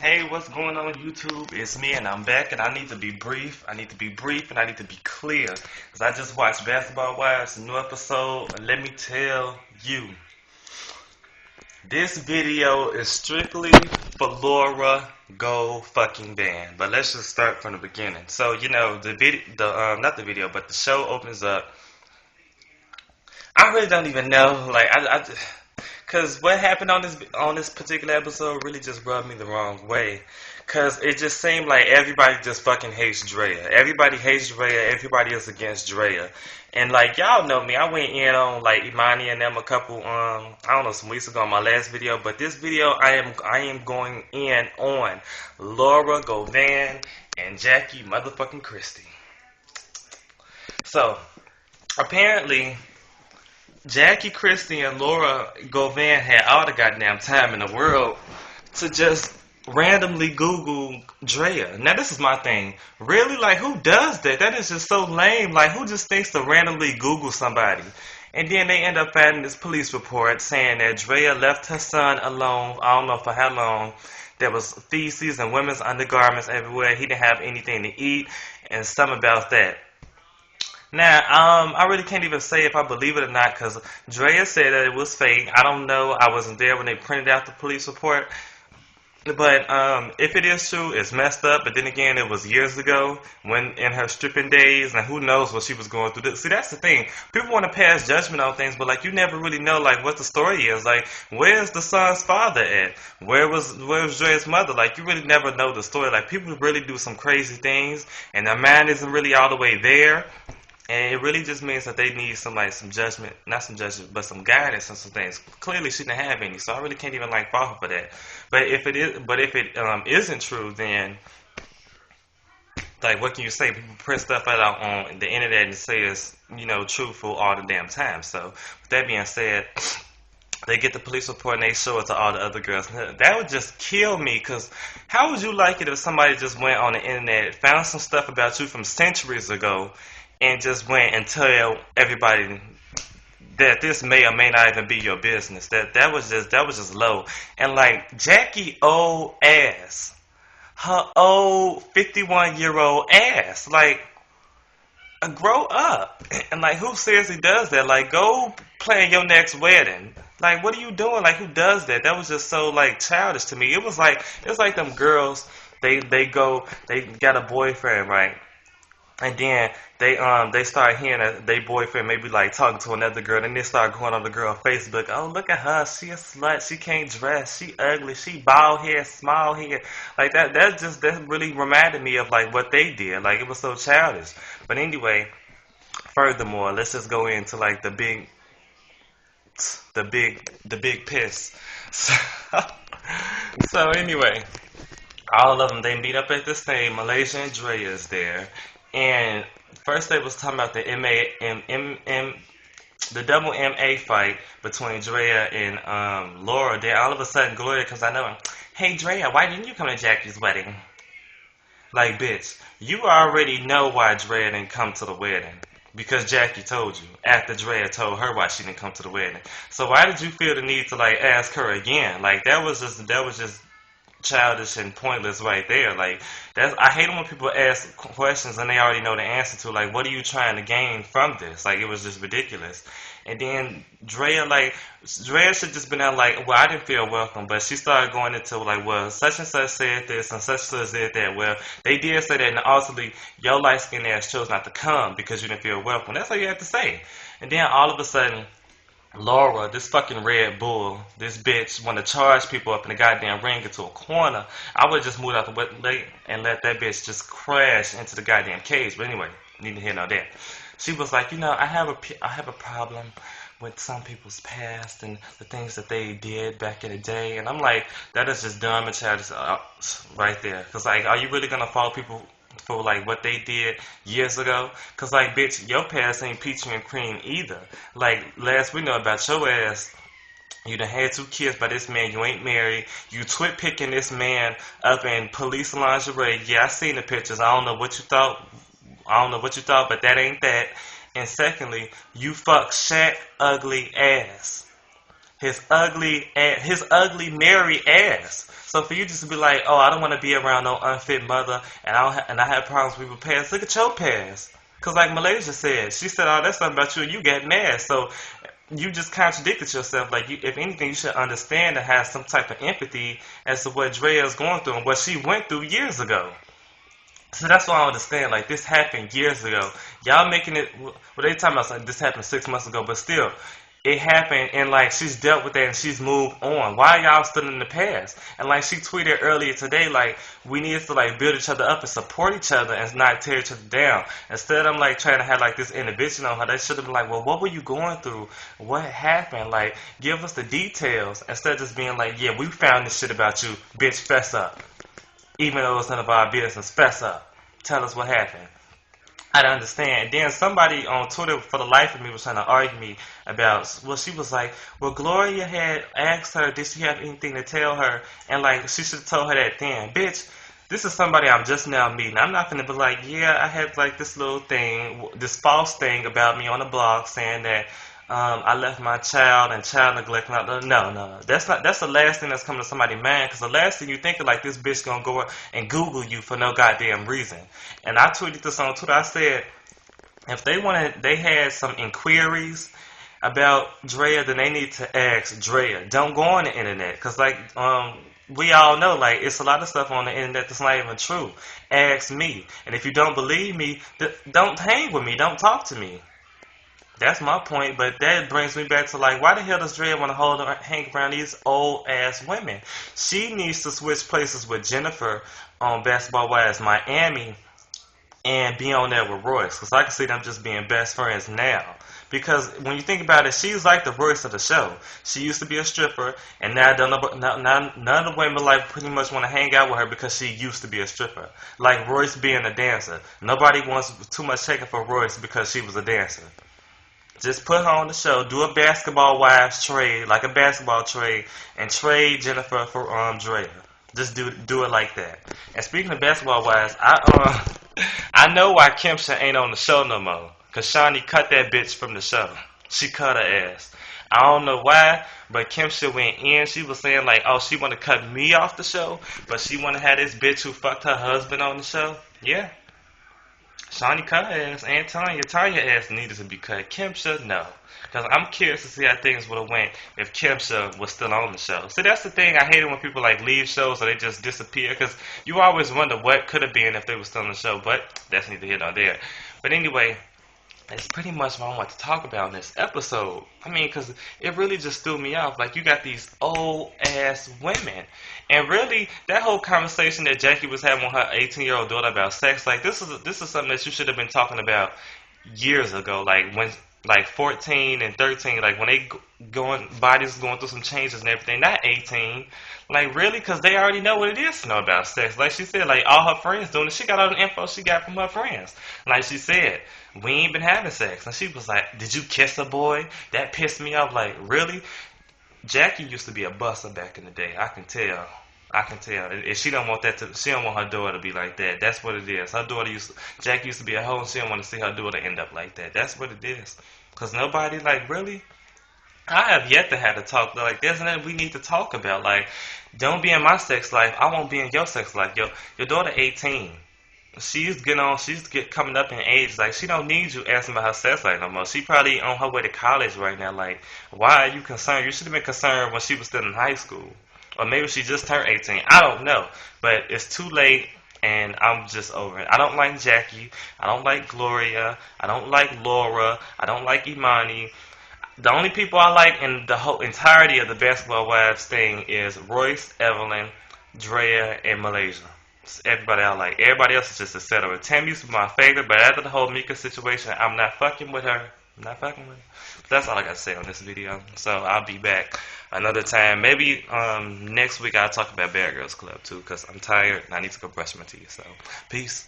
Hey, what's going on YouTube? It's me and I'm back and I need to be brief. I need to be brief and I need to be clear. Because I just watched Basketball Wives, a new episode. And let me tell you, this video is strictly for Laura Govan. But let's just start from the beginning. So, you know, not the video, but the show opens up. I really don't even know, cause what happened on this particular episode really just rubbed me the wrong way. Cause it just seemed like everybody just fucking hates Draya. Everybody hates Draya. Everybody is against Draya. And like y'all know me, I went in on like Imani and them a couple I don't know, some weeks ago on my last video. But this video I am going in on Laura Govan and Jackie motherfucking Christe. So apparently Jackie, Christe, and Laura Govan had all the goddamn time in the world to just randomly Google Draya. Now, this is my thing. Really? Like, who does that? That is just so lame. Like, who just thinks to randomly Google somebody? And then they end up finding this police report saying that Draya left her son alone, I don't know for how long. There was feces and women's undergarments everywhere. He didn't have anything to eat, and something about that. Now, I really can't even say if I believe it or not because Draya said that it was fake. I don't know. I wasn't there when they printed out the police report. But if it is true, it's messed up. But then again, it was years ago when in her stripping days, and who knows what she was going through. See, that's the thing. People want to pass judgment on things, but like you never really know like what the story is. Like, where's the son's father at? Where was Draya's mother? Like, you really never know the story. Like, people really do some crazy things, and their mind isn't really all the way there. And it really just means that they need some judgment, not some judgment, but some guidance on some things. Clearly, she didn't have any, so I really can't even fault her for that. But if it isn't true, then like what can you say? People print stuff out on the internet and say it's truthful all the damn time. So with that being said, they get the police report and they show it to all the other girls. That would just kill me, because how would you like it if somebody just went on the internet, found some stuff about you from centuries ago, and just went and tell everybody that this may or may not even be your business? That was just low. And like Jackie old ass, her old 51-year-old ass, like grow up. And like who seriously does that? Like go plan your next wedding. Like what are you doing? Like who does that? That was just so like childish to me. It was like them girls. They got a boyfriend, right? And then they start hearing that their boyfriend maybe like talking to another girl, and they start going on the girl Facebook. Oh, look at her, she a slut, she can't dress, she ugly, she bald head, small head. Like that really reminded me of like what they did. Like it was so childish. But anyway, furthermore, let's just go into like the big piss. So anyway, all of them, they meet up at this thing. Malaysia and Draya is there. And first they was talking about the the double MA fight between Draya and Laura. Then all of a sudden Gloria comes out knowing, hey Draya, why didn't you come to Jackie's wedding? Like, bitch, you already know why Draya didn't come to the wedding. Because Jackie told you after Draya told her why she didn't come to the wedding. So why did you feel the need to like ask her again? Like that was just childish and pointless right there. Like I hate it when people ask questions and they already know the answer to. Like, what are you trying to gain from this? Like, it was just ridiculous. And then Draya should just been out like, well, I didn't feel welcome, but she started going into like, well, such and such said this and such and such said that. Well, they did say that, and ultimately your light skinned ass chose not to come because you didn't feel welcome. That's all you have to say. And then all of a sudden, Laura, this fucking Red Bull, this bitch, want to charge people up in the goddamn ring into a corner. I would just move out the way and let that bitch just crash into the goddamn cage. But anyway, need to hear no that. She was like, I have a problem with some people's past and the things that they did back in the day. And I'm like, that is just dumb and childish right there. Because like, are you really gonna follow people for like what they did years ago? Cause like bitch, your past ain't peachy and cream either. Like last we know about your ass, you done had 2 kids by this man, you ain't married, you twit picking this man up in police lingerie. Yeah, I seen the pictures. I don't know what you thought, but that ain't that. And secondly, you fuck Shaq ugly ass. his ugly married ass. So for you just to be like, oh, I don't want to be around no unfit mother, and I have problems with your past. Look at your past. Cause like Malaysia said, she said, oh, that's something about you, and you got mad. So you just contradicted yourself. Like, if anything, you should understand and have some type of empathy as to what Draya is going through and what she went through years ago. So that's why I understand. Like, this happened years ago. Y'all making it. Well, they talking about like, this happened 6 months ago, but still, it happened, and like she's dealt with that and she's moved on. Why are y'all still in the past? And like she tweeted earlier today, like we need to like build each other up and support each other and not tear each other down. Instead of like trying to have like this inhibition on her, they should have been like, well, what were you going through? What happened? Like, give us the details instead of just being like, yeah, we found this shit about you, bitch. Fess up. Even though it's none of our business, fess up. Tell us what happened. I don't understand. And then somebody on Twitter, for the life of me, was trying to argue me about, well, she was like, well, Gloria had asked her, did she have anything to tell her? And like, she should have told her that then. Bitch, this is somebody I'm just now meeting. I'm not going to be like, yeah, I had like this little thing, this false thing about me on the blog saying that I left my child and child neglect. No. That's the last thing that's coming to somebody's mind. Because the last thing you think of, like, this bitch gonna go and Google you for no goddamn reason. And I tweeted this on Twitter. I said, if they had some inquiries about Draya, then they need to ask Draya. Don't go on the internet. Because, like, we all know, like, it's a lot of stuff on the internet that's not even true. Ask me. And if you don't believe me, don't hang with me. Don't talk to me. That's my point, but that brings me back to like, why the hell does Draya want to hang around these old ass women? She needs to switch places with Jennifer on Basketball Wives Miami and be on there with Royce, because I can see them just being best friends now. Because when you think about it, she's like the Royce of the show. She used to be a stripper, and now none of the women like pretty much want to hang out with her because she used to be a stripper. Like Royce being a dancer. Nobody wants too much taken for Royce because she was a dancer. Just put her on the show, do a Basketball Wives trade, like a basketball trade, and trade Jennifer for Draya. Just do it like that. And speaking of Basketball Wives, I know why Kimsha ain't on the show no more. Cause Shawnee cut that bitch from the show. She cut her ass. I don't know why, but Kimsha went in. She was saying like, oh, she want to cut me off the show, but she want to have this bitch who fucked her husband on the show. Yeah. Shawnee cut her ass, and Tanya ass needed to be cut. Kimsha, no. Because I'm curious to see how things would have went if Kimsha was still on the show. See, that's the thing. I hate it when people like leave shows or they just disappear. Because you always wonder what could have been if they were still on the show. But that's neither here nor there. But anyway, that's pretty much what I want to talk about in this episode. I mean, because it really just threw me off. Like, you got these old-ass women. And really, that whole conversation that Jackie was having with her 18-year-old daughter about sex, like, this is something that you should have been talking about years ago. Like, when, like, 14 and 13, like, when they bodies going through some changes and everything, not 18. Like, really? Because they already know what it is to know about sex. Like she said, like, all her friends doing it. She got all the info she got from her friends. Like she said, we ain't been having sex. And she was like, did you kiss a boy? That pissed me off. Like, really? Jackie used to be a buster back in the day. I can tell. And she don't want she don't want her daughter to be like that. That's what it is. Jackie used to be a hoe and she don't want to see her daughter end up like that. That's what it is. Because nobody, like, really? I have yet to have to talk like there's nothing we need to talk about. Like, don't be in my sex life. I won't be in your sex life. Your daughter 18. She's coming up in age. Like, she don't need you asking about her sex life no more. She probably on her way to college right now. Like, why are you concerned? You should have been concerned when she was still in high school. Or maybe she just turned 18. I don't know. But it's too late. And I'm just over it. I don't like Jackie. I don't like Gloria. I don't like Laura. I don't like Imani. The only people I like in the whole entirety of the Basketball Wives thing is Royce, Evelyn, Draya, and Malaysia. It's everybody I like. Everybody else is just etc. Tammy used to be my favorite, but after the whole Mika situation, I'm not fucking with her. But that's all I got to say on this video. So I'll be back another time. Maybe next week I'll talk about Bad Girls Club too, because I'm tired and I need to go brush my teeth. So peace.